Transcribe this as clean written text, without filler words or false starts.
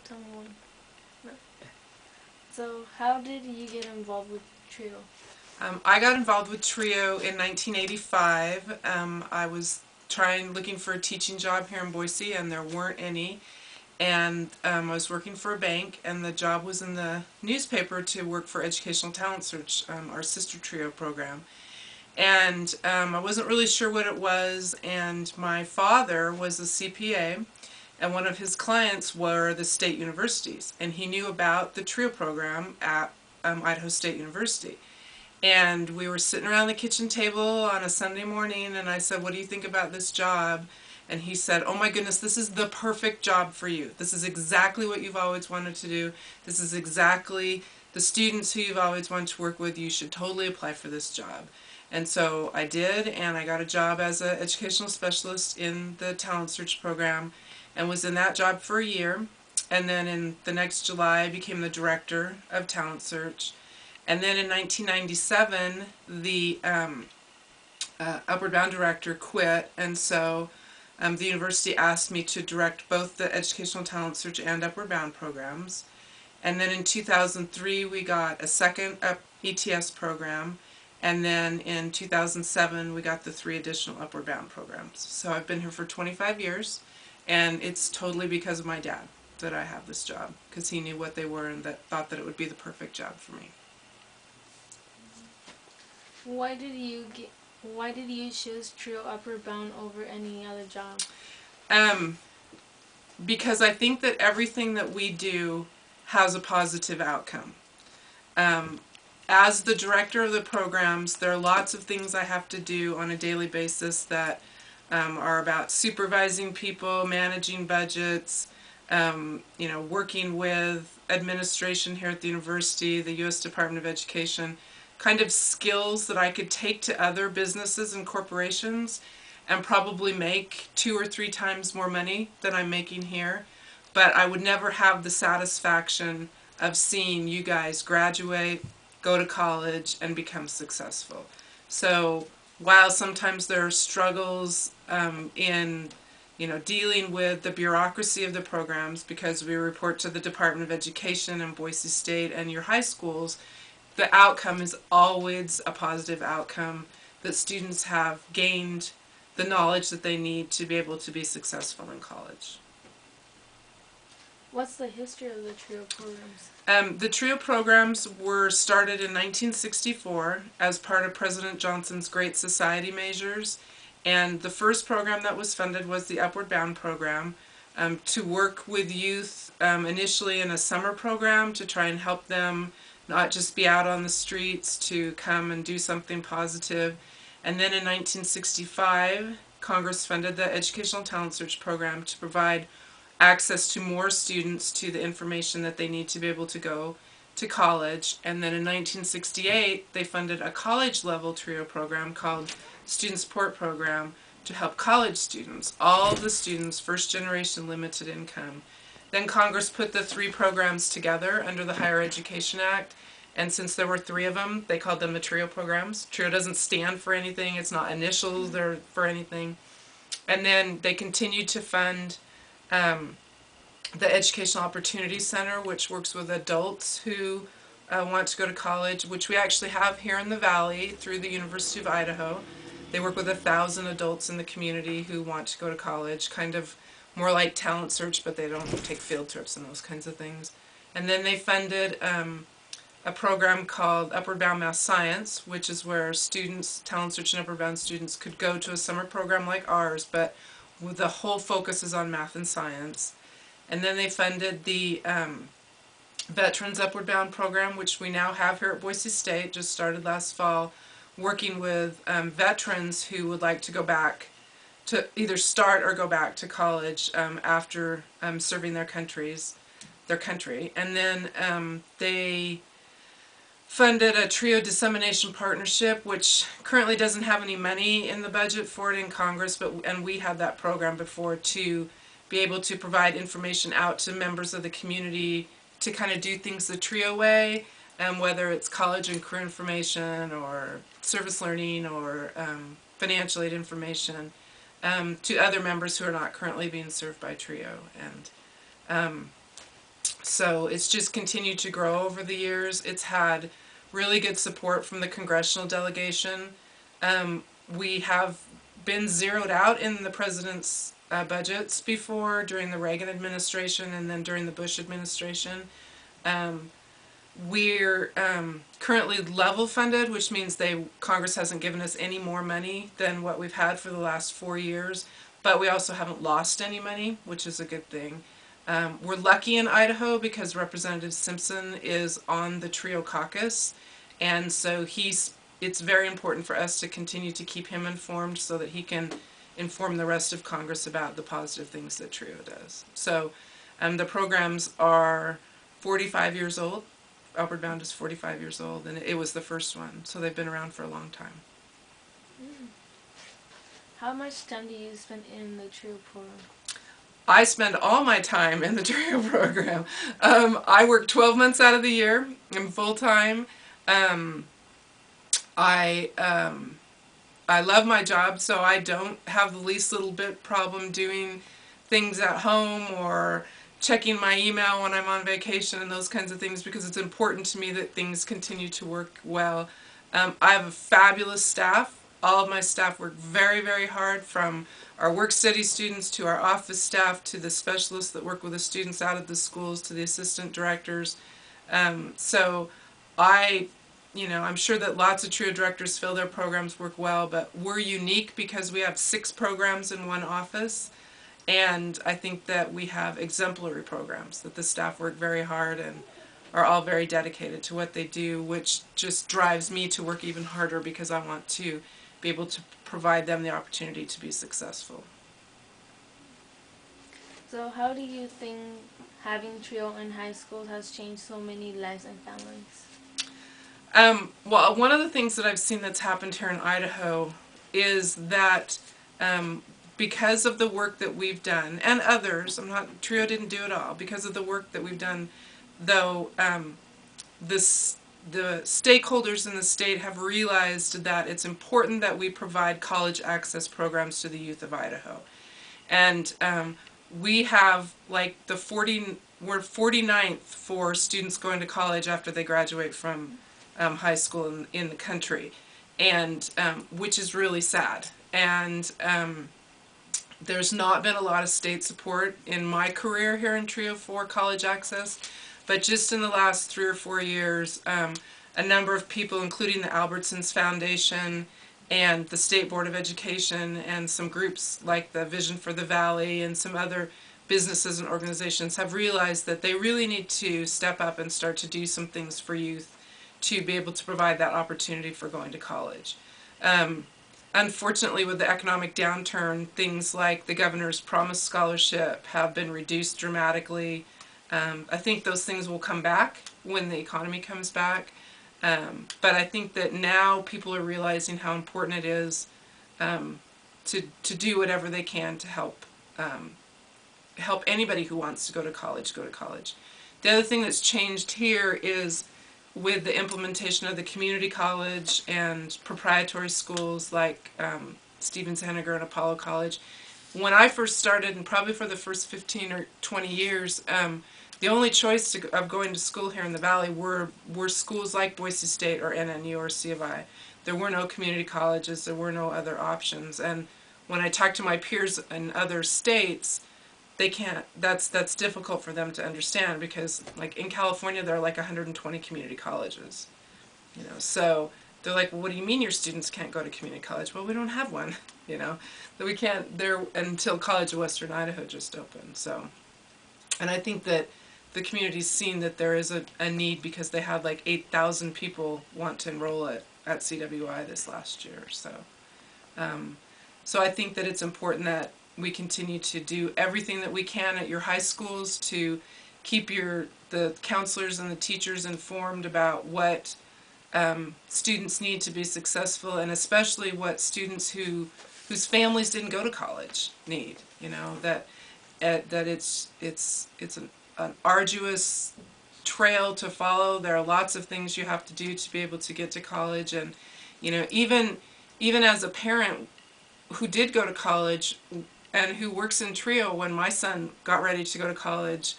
Tell me one. No. So, how did you get involved with Trio? I got involved with TRIO in 1985. I was looking for a teaching job here in Boise, and there weren't any. And I was working for a bank, and the job was in the newspaper to work for Educational Talent Search, our sister TRIO program. And I wasn't really sure what it was, and my father was a CPA, and one of his clients were the state universities, and he knew about the TRIO program at Idaho State University. And we were sitting around the kitchen table on a Sunday morning, and I said, "What do you think about this job?" And he said, "Oh my goodness, this is the perfect job for you. This is exactly what you've always wanted to do. This is exactly the students who you've always wanted to work with. You should totally apply for this job." And so I did, and I got a job as an educational specialist in the talent search program and was in that job for a year. And then in the next July, I became the director of talent search. And then in 1997, the Upward Bound director quit, and so the university asked me to direct both the Educational Talent Search and Upward Bound programs. And then in 2003, we got a second ETS program, and then in 2007, we got the 3 additional Upward Bound programs. So I've been here for 25 years, and it's totally because of my dad that I have this job, because he knew what they were and thought that it would be the perfect job for me. Why did you choose Trio Upward Bound over any other job? Um, because I think that everything that we do has a positive outcome. Um, as the director of the programs, there are lots of things I have to do on a daily basis that are about supervising people, managing budgets, working with administration here at the university, the U.S. Department of Education, kind of skills that I could take to other businesses and corporations and probably make 2 or 3 times more money than I'm making here. But I would never have the satisfaction of seeing you guys graduate, go to college, and become successful. So while sometimes there are struggles in dealing with the bureaucracy of the programs, because we report to the Department of Education and Boise State and your high schools, the outcome is always a positive outcome, that students have gained the knowledge that they need to be able to be successful in college. What's the history of the Trio programs? The TRIO programs were started in 1964 as part of President Johnson's Great Society measures, and the first program that was funded was the Upward Bound program, to work with youth initially in a summer program to try and help them not just be out on the streets, to come and do something positive. And then in 1965, Congress funded the Educational Talent Search program to provide access to more students to the information that they need to be able to go to college. And then in 1968, they funded a college-level TRIO program called Student Support Program to help college students, all the students, first generation limited income. Then Congress put the 3 programs together under the Higher Education Act, and since there were 3 of them, they called them the TRIO programs. TRIO doesn't stand for anything, it's not initials or for anything. And then they continued to fund the Educational Opportunity Center, which works with adults who want to go to college, which we actually have here in the Valley through the University of Idaho. They work with 1,000 adults in the community who want to go to college, kind of more like Talent Search, but they don't take field trips and those kinds of things. And then they funded a program called Upward Bound Math Science, which is where students, Talent Search and Upward Bound students, could go to a summer program like ours, but the whole focus is on math and science. And then they funded the Veterans Upward Bound program, which we now have here at Boise State, just started last fall, working with veterans who would like to go back to either start or go back to college after serving their country. And then they funded a TRIO dissemination partnership, which currently doesn't have any money in the budget for it in Congress, and we had that program before to be able to provide information out to members of the community to kind of do things the TRIO way, whether it's college and career information or service learning or financial aid information to other members who are not currently being served by TRIO. And so it's just continued to grow over the years. It's had really good support from the congressional delegation. We have been zeroed out in the president's budgets before, during the Reagan administration and then during the Bush administration. We're currently level funded, which means Congress hasn't given us any more money than what we've had for the last 4 years, but we also haven't lost any money, which is a good thing. We're lucky in Idaho because Representative Simpson is on the TRIO caucus, and so it's very important for us to continue to keep him informed so that he can inform the rest of Congress about the positive things that TRIO does. So the programs are 45 years old. Upward Bound is 45 years old, and it was the first one, so they've been around for a long time. How much time do you spend in the TRIO program? I spend all my time in the TRIO program. I work 12 months out of the year. I'm full-time. I love my job, so I don't have the least little bit problem doing things at home or checking my email when I'm on vacation and those kinds of things, because it's important to me that things continue to work well. I have a fabulous staff. All of my staff work very, very hard, from our work study students to our office staff to the specialists that work with the students out at the schools to the assistant directors. So I'm sure that lots of TRIO directors feel their programs work well, but we're unique because we have 6 programs in one office. And I think that we have exemplary programs, that the staff work very hard and are all very dedicated to what they do, which just drives me to work even harder because I want to be able to provide them the opportunity to be successful. So how do you think having TRIO in high schools has changed so many lives and families? Well, one of the things that I've seen that's happened here in Idaho is that because of the work that we've done, and others, TRIO didn't do it all, because of the work that we've done, though, the stakeholders in the state have realized that it's important that we provide college access programs to the youth of Idaho. And we have we're 49th for students going to college after they graduate from high school in the country, and which is really sad. And there's not been a lot of state support in my career here in TRIO for college access, but just in the last 3 or 4 years, a number of people, including the Albertsons Foundation and the State Board of Education and some groups like the Vision for the Valley and some other businesses and organizations, have realized that they really need to step up and start to do some things for youth to be able to provide that opportunity for going to college. Unfortunately, with the economic downturn, things like the Governor's Promise Scholarship have been reduced dramatically. I think those things will come back when the economy comes back. But I think that now people are realizing how important it is to do whatever they can to help anybody who wants to go to college go to college. The other thing that's changed here is with the implementation of the community college and proprietary schools like Stevens-Henager and Apollo College. When I first started, and probably for the first 15 or 20 years, the only choice of going to school here in the Valley were schools like Boise State or NNU or C of I. There were no community colleges, there were no other options. And when I talked to my peers in other states, they can't, that's difficult for them to understand, because like in California there are like 120 community colleges, so they're like, well, what do you mean your students can't go to community college? Well, we don't have one, that we can't there until College of Western Idaho just opened. So, and I think that the community's seen that there is a need, because they had like 8,000 people want to enroll at CWI this last year. So so I think that it's important that we continue to do everything that we can at your high schools to keep the counselors and the teachers informed about what students need to be successful, and especially what students whose families didn't go to college need. That it's an arduous trail to follow. There are lots of things you have to do to be able to get to college, and even as a parent who did go to college and who works in TRIO, when my son got ready to go to college,